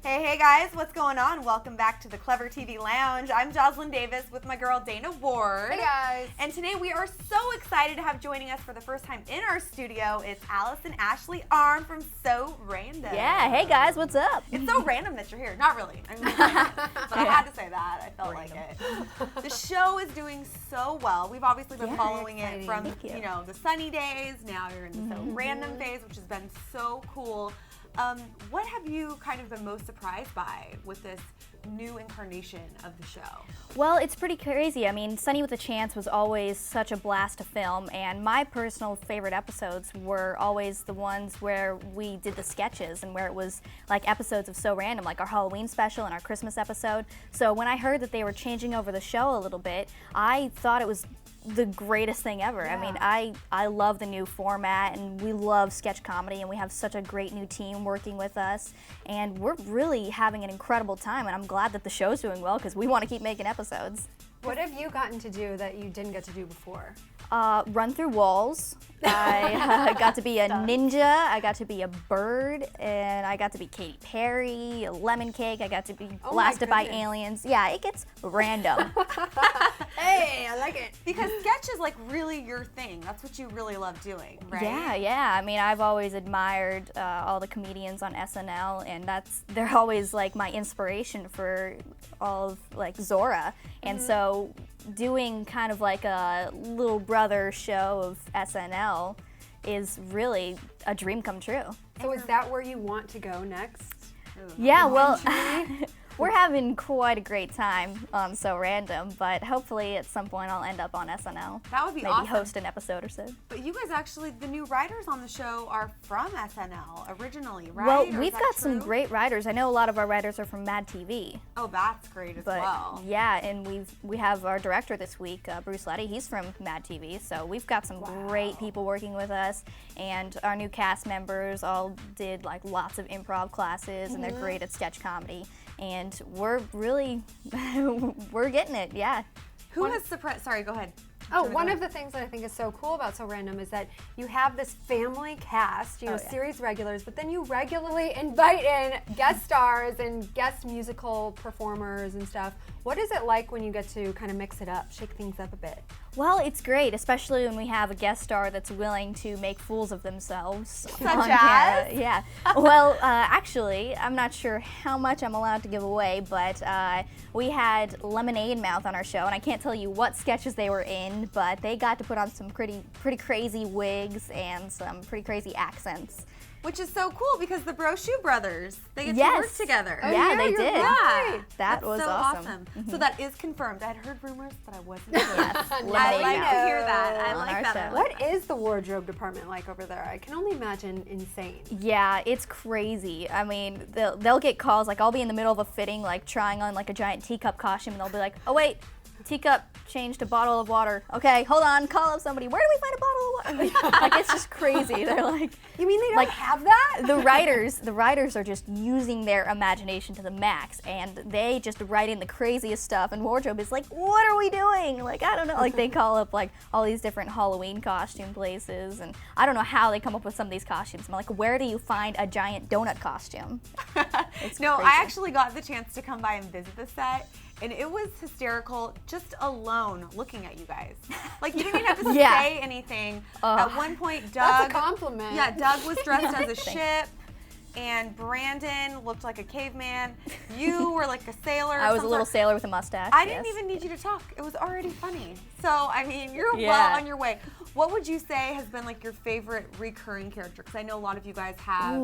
Hey guys, what's going on? Welcome back to the Clever TV Lounge. I'm Joslyn Davis with my girl Dana Ward. Hey guys. And today we are so excited to have joining us for the first time in our studio. It's Allisyn Ashley Arm from So Random. Yeah, hey guys, what's up? It's so random that you're here. Not really. I mean, but I had to say that. I felt like it. The show is doing so well. We've obviously been following it from the sunny days. Now you're in the So Random phase, which has been so cool. What have you kind of been most surprised by with this new incarnation of the show? Well, it's pretty crazy. I mean, Sunny with a Chance was always such a blast to film, and my personal favorite episodes were always the ones where we did the sketches and where it was like episodes of So Random, like our Halloween special and our Christmas episode. So when I heard that they were changing over the show a little bit, I thought it was the greatest thing ever. Yeah. I mean, I love the new format, and we love sketch comedy, and we have such a great new team working with us, and we're really having an incredible time, and I'm glad that the show's doing well because we want to keep making episodes. What have you gotten to do that you didn't get to do before? Run through walls. I got to be a ninja, I got to be a bird, and I got to be Katy Perry, a lemon cake, I got to be blasted by aliens. Yeah, it gets random. Hey, I like it. Because sketch is like really your thing. That's what you really love doing, right? Yeah. I mean, I've always admired all the comedians on SNL, and they're always like my inspiration for all of like Zora. And so doing kind of like a little brother show of SNL is really a dream come true. So is that where you want to go next? Yeah, well, we're having quite a great time on So Random, but hopefully at some point I'll end up on SNL. That would be awesome. Maybe host an episode or so. But you guys actually, the new writers on the show are from SNL originally, right? Well, we've got some great writers. I know a lot of our writers are from Mad TV. Oh, that's great as well. Yeah, and we have our director this week, Bruce Letty. He's from Mad TV, so we've got some great people working with us, and our new cast members all did like lots of improv classes, and they're great at sketch comedy. And we're really, we're getting it, yeah. Who has surprised, sorry, go ahead. Oh, one of the things that I think is so cool about So Random is that you have this family cast, series regulars, but then you regularly invite in guest stars and guest musical performers and stuff. What is it like when you get to kind of mix it up, shake things up a bit? Well, it's great, especially when we have a guest star that's willing to make fools of themselves. Such as? Yeah. Well, actually, I'm not sure how much I'm allowed to give away, but we had Lemonade Mouth on our show, and I can't tell you what sketches they were in, but they got to put on some pretty crazy wigs and some pretty crazy accents. Which is so cool because the Brochu brothers, they get to work together. Oh, yeah, they did. Right. That was so awesome. So that is confirmed. I had heard rumors, but I wasn't sure. Yes. I like to hear that. I like that. What is the wardrobe department like over there? I can only imagine insane. Yeah, it's crazy. I mean, they'll get calls, like I'll be in the middle of a fitting, like trying on like a giant teacup costume, and they'll be like, oh wait, teacup changed to bottle of water. Okay, hold on, call up somebody. Where do we find a bottle of water? Like, it's just crazy. They're like, you mean they don't have that? The writers are just using their imagination to the max, and they just write in the craziest stuff, and wardrobe is like, what are we doing? Like, I don't know. Like, they call up like all these different Halloween costume places, and I don't know how they come up with some of these costumes. I'm like, where do you find a giant donut costume? No, I actually got the chance to come by and visit the set. And it was hysterical just alone looking at you guys. Like, you didn't even have to say anything. At one point, Doug... That's a compliment. Yeah, Doug was dressed as a ship, and Brandon looked like a caveman. You were like a sailor. I was a little sailor with a mustache. I didn't even need you to talk. It was already funny. So, I mean, you're well on your way. What would you say has been like your favorite recurring character? Because I know a lot of you guys have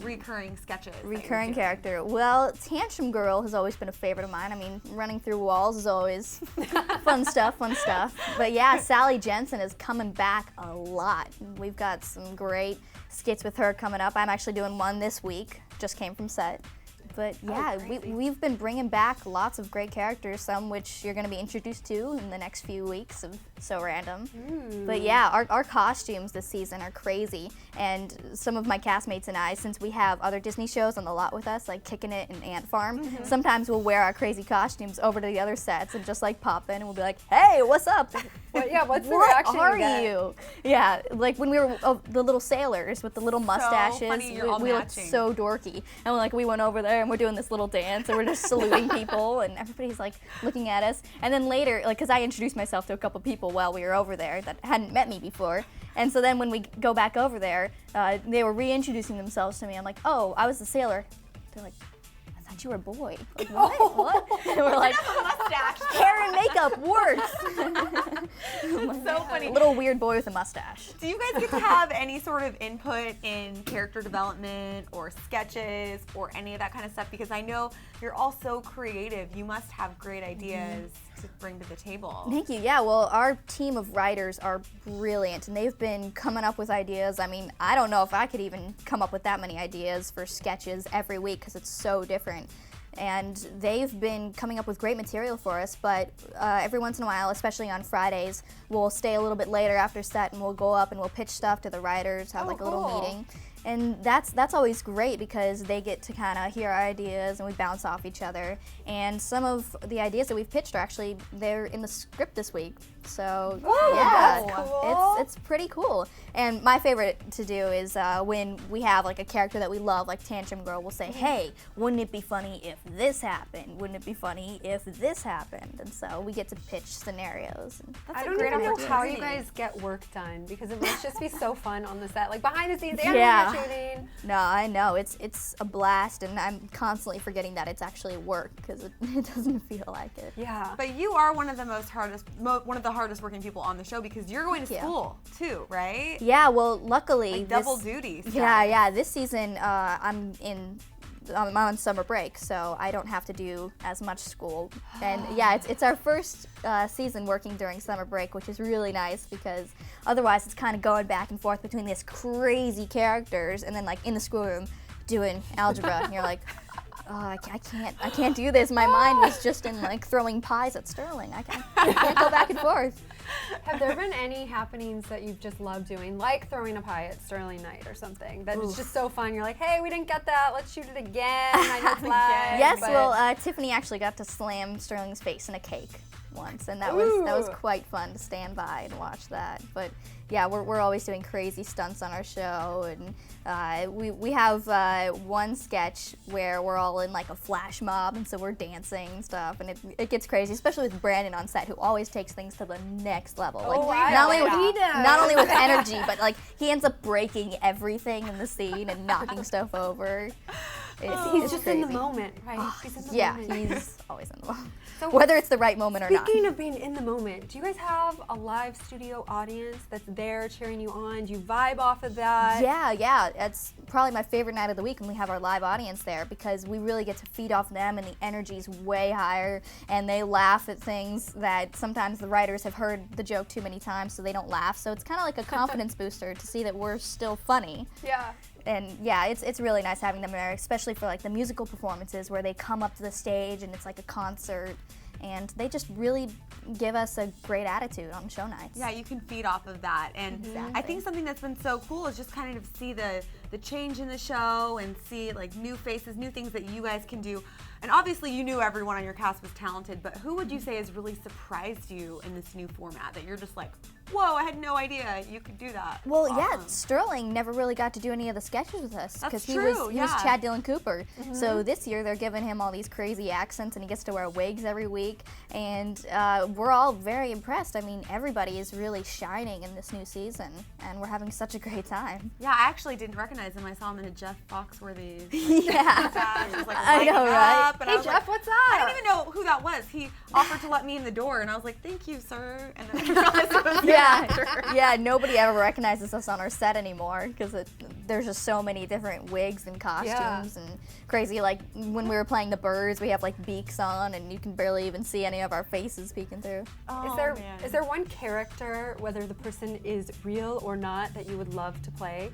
recurring sketches. Recurring character. Well, Tantrum Girl has always been a favorite of mine. I mean, running through walls is always fun stuff. But yeah, Sally Jensen is coming back a lot. We've got some great skits with her coming up. I'm actually doing one this week. Just came from set. But yeah, we've been bringing back lots of great characters, some which you're going to be introduced to in the next few weeks of so random. But yeah, our costumes this season are crazy, and some of my castmates and I, since we have other Disney shows on the lot with us, like Kickin' It and Ant Farm, sometimes we'll wear our crazy costumes over to the other sets and just like pop in and we'll be like, hey, what's up? What's the reaction What are you get? you? Yeah, like when we were the little sailors with the little mustaches, funny, we looked so dorky. And like we went over there and we're doing this little dance and we're just saluting people and everybody's like looking at us. And then later, like, because I introduced myself to a couple people while we were over there that hadn't met me before. And so then when we go back over there, they were reintroducing themselves to me. I'm like, oh, I was the sailor. They're like, I thought you were a boy. Like, what? And we're like, mustache. hair and makeup works. So funny. A little weird boy with a mustache. Do you guys get to have any sort of input in character development or sketches or any of that kind of stuff? Because I know you're all so creative. You must have great ideas to bring to the table. Thank you. Yeah, well, our team of writers are brilliant, and they've been coming up with ideas. I mean, I don't know if I could even come up with that many ideas for sketches every week because it's so different. And they've been coming up with great material for us, but every once in a while, especially on Fridays, we'll stay a little bit later after set and we'll go up and we'll pitch stuff to the writers, have like a little meeting. And that's always great because they get to kind of hear our ideas and we bounce off each other. And some of the ideas that we've pitched are actually, they're in the script this week. So yeah, that's cool. it's pretty cool. And my favorite to do is when we have like a character that we love, like Tantrum Girl, will say, hey, wouldn't it be funny if this happened? Wouldn't it be funny if this happened? And so we get to pitch scenarios. I don't even know how you guys get work done because it must just be so fun on the set, like behind the scenes and Yeah. shooting. No, I know it's a blast, and I'm constantly forgetting that it's actually work because it doesn't feel like it. Yeah. But you are one of the one of the hardest working people on the show because you're going to school too, right? Yeah, well, luckily Like double duty. Yeah. This season, I'm on summer break, so I don't have to do as much school. And yeah, it's our first season working during summer break, which is really nice because otherwise it's kind of going back and forth between these crazy characters and then like in the schoolroom doing algebra, and you're like, oh, I can't do this. My mind was just in like throwing pies at Sterling. I can't go back and forth. Have there been any happenings that you've just loved doing, like throwing a pie at Sterling Night or something, that is just so fun? You're like, hey, we didn't get that. Let's shoot it again. I know it's live. Yes, but well, Tiffany actually got to slam Sterling's face in a cake once, and that was quite fun to stand by and watch that. But yeah, we're always doing crazy stunts on our show, and we have one sketch where we're all in like a flash mob, and so we're dancing and stuff, and it gets crazy, especially with Brandon on set, who always takes things to the next level. Like not only with energy, but like he ends up breaking everything in the scene and knocking stuff over. He's just crazy. in the moment, right? He's in the moment. Yeah, he's always in the moment. So whether it's the right moment or not. Speaking of being in the moment, do you guys have a live studio audience that's there cheering you on? Do you vibe off of that? Yeah. It's probably my favorite night of the week when we have our live audience there because we really get to feed off them and the energy's way higher and they laugh at things that sometimes the writers have heard the joke too many times so they don't laugh. So it's kind of like a confidence booster to see that we're still funny. Yeah. And yeah, it's really nice having them there, especially for like the musical performances where they come up to the stage and it's like a concert. And they just really give us a great attitude on show nights. Yeah, you can feed off of that. And I think something that's been so cool is just kind of see the change in the show and see like new faces, new things that you guys can do. And obviously you knew everyone on your cast was talented, but who would you say has really surprised you in this new format that you're just like, whoa, I had no idea you could do that? Well, yeah, Sterling never really got to do any of the sketches with us because he was Chad Dillon Cooper. So this year they're giving him all these crazy accents and he gets to wear wigs every week. And we're all very impressed. I mean, everybody is really shining in this new season and we're having such a great time. Yeah, I actually didn't recognize him. I saw him in a Jeff Foxworthy. Yeah. Just, like, I know, right? And Hey, Jeff, what's up? I didn't even know who that was. He offered to let me in the door, and I was like, thank you, sir. And then I realized it was Yeah, nobody ever recognizes us on our set anymore because there's just so many different wigs and costumes and crazy. Like when we were playing the birds, we have like beaks on, and you can barely even see any of our faces peeking through. Oh, Is there one character, whether the person is real or not, that you would love to play?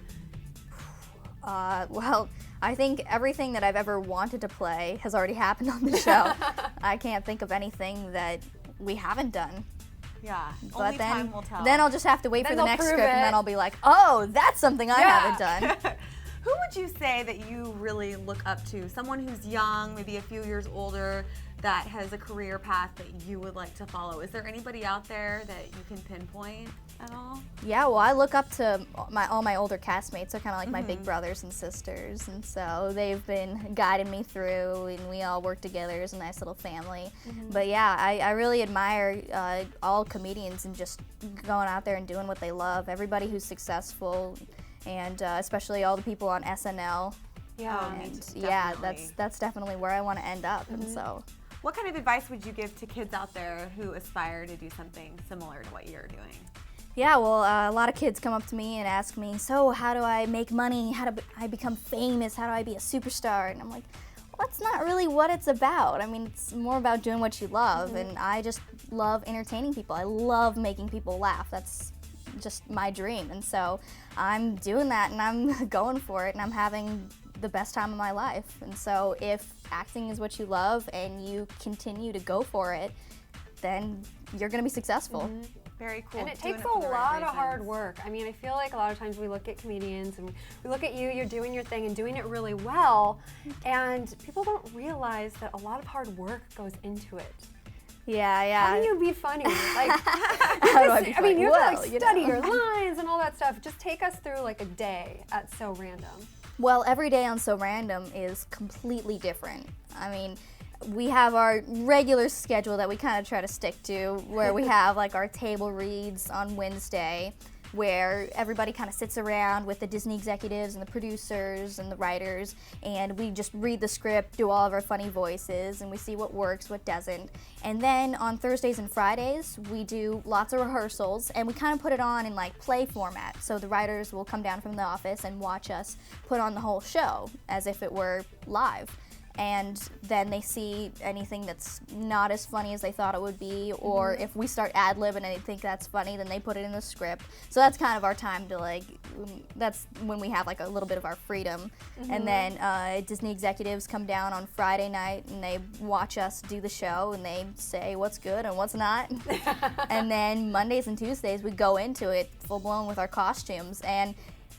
Well, I think everything that I've ever wanted to play has already happened on the show. I can't think of anything that we haven't done. Yeah, But only then, time will tell. then I'll just have to wait for the they'll next prove script, and it. then I'll be like, oh, that's something I haven't done. Who would you say that you really look up to? Someone who's young, maybe a few years older, that has a career path that you would like to follow? Is there anybody out there that you can pinpoint at all? Yeah, well, I look up to all my older castmates. They're kind of like my big brothers and sisters, and so they've been guiding me through, and we all work together as a nice little family. But yeah, I really admire all comedians and just going out there and doing what they love. Everybody who's successful, and especially all the people on SNL. Yeah. And yeah, that's definitely where I want to end up, and so. What kind of advice would you give to kids out there who aspire to do something similar to what you're doing? Yeah, well, a lot of kids come up to me and ask me, so how do I make money? How do I become famous? How do I be a superstar? And I'm like, well, that's not really what it's about. I mean, it's more about doing what you love, and I just love entertaining people. I love making people laugh. That's just my dream, and so I'm doing that, and I'm going for it, and I'm having the best time of my life. And so if acting is what you love and you continue to go for it, then you're going to be successful. Very cool. And it takes a lot of hard work. I mean, I feel like a lot of times we look at comedians and we look at you're doing your thing and doing it really well, and people don't realize that a lot of hard work goes into it. Yeah. How do you be funny? Like, I mean, you have to study your lines and all that stuff. Just take us through like a day at So Random. Well, every day on So Random is completely different. I mean, we have our regular schedule that we kind of try to stick to, where we have like our table reads on Wednesday, where everybody kind of sits around with the Disney executives and the producers and the writers, and we just read the script, do all of our funny voices, and we see what works, what doesn't. And then on Thursdays and Fridays, we do lots of rehearsals, and we kind of put it on in like play format. So the writers will come down from the office and watch us put on the whole show as if it were live. And then they see anything that's not as funny as they thought it would be, or if we start ad-libbing and they think that's funny, then they put it in the script. So that's kind of our time to like, that's when we have like a little bit of our freedom. And then Disney executives come down on Friday night and they watch us do the show and they say what's good and what's not. And then Mondays and Tuesdays we go into it full-blown with our costumes, and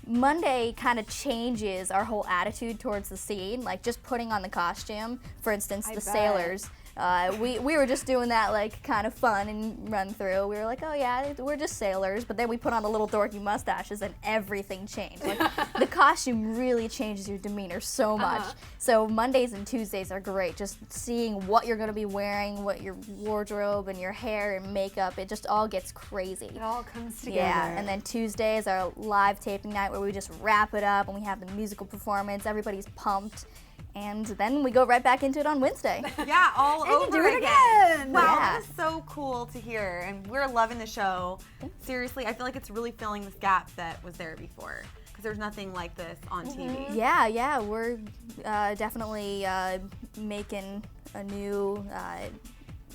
Monday kind of changes our whole attitude towards the scene, like just putting on the costume. For instance, the sailors. We were just doing that like kind of fun and run through. We were like, oh yeah, we're just sailors, but then we put on the little dorky mustaches and everything changed. Like the costume really changes your demeanor so much. So Mondays and Tuesdays are great, just seeing what you're going to be wearing, what your wardrobe and your hair and makeup, it just all gets crazy. It all comes together. Yeah, and then Tuesday is our live taping night where we just wrap it up and we have the musical performance, everybody's pumped. And then we go right back into it on Wednesday. Yeah, all And over you do it again. Wow, Yeah. that is so cool to hear. And we're loving the show. Seriously, I feel like it's really filling this gap that was there before. Because there's nothing like this on TV. Yeah, we're definitely making a new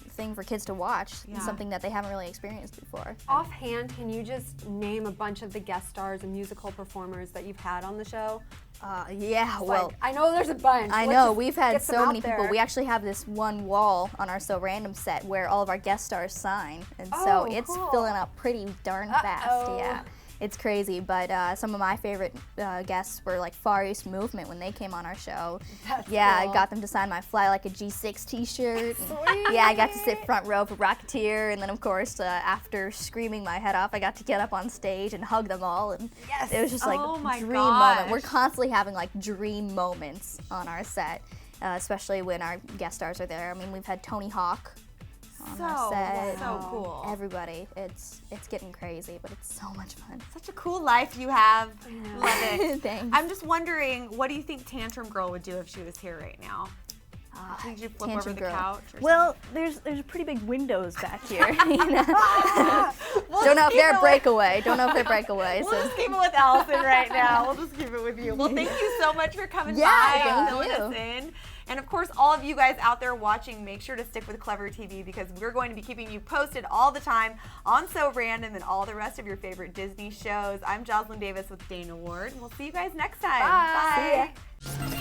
thing for kids to watch, something that they haven't really experienced before. Offhand, can you just name a bunch of the guest stars and musical performers that you've had on the show? Yeah, well, Like, I know there's a bunch. I Let's know, just we've had get some so out many people. there. We actually have this one wall on our So Random set where all of our guest stars sign. And so it's cool. filling up pretty darn fast, yeah. It's crazy, but some of my favorite guests were like Far East Movement when they came on our show. That's cool. I got them to sign my Fly Like a G6 t-shirt. Yeah, I got to sit front row for Rocketeer, and then of course after screaming my head off, I got to get up on stage and hug them all, and it was just like a dream moment. We're constantly having like dream moments on our set, especially when our guest stars are there. I mean, we've had Tony Hawk on our set. So cool. Everybody. It's getting crazy, but it's so much fun. Such a cool life you have. Love it. Thanks. I'm just wondering, what do you think Tantrum Girl would do if she was here right now? Did you flip over the couch? Or well, there's pretty big windows back here. You know? Don't know if they're breakaway. Don't know if they're breakaway. We'll just keep it with Allisyn right now. We'll just keep it with you. Well, thank you so much for coming by and filling us in. And of course, all of you guys out there watching, make sure to stick with Clever TV because we're going to be keeping you posted all the time on So Random and all the rest of your favorite Disney shows. I'm Joslyn Davis with Dana Ward, and we'll see you guys next time. Bye. See ya.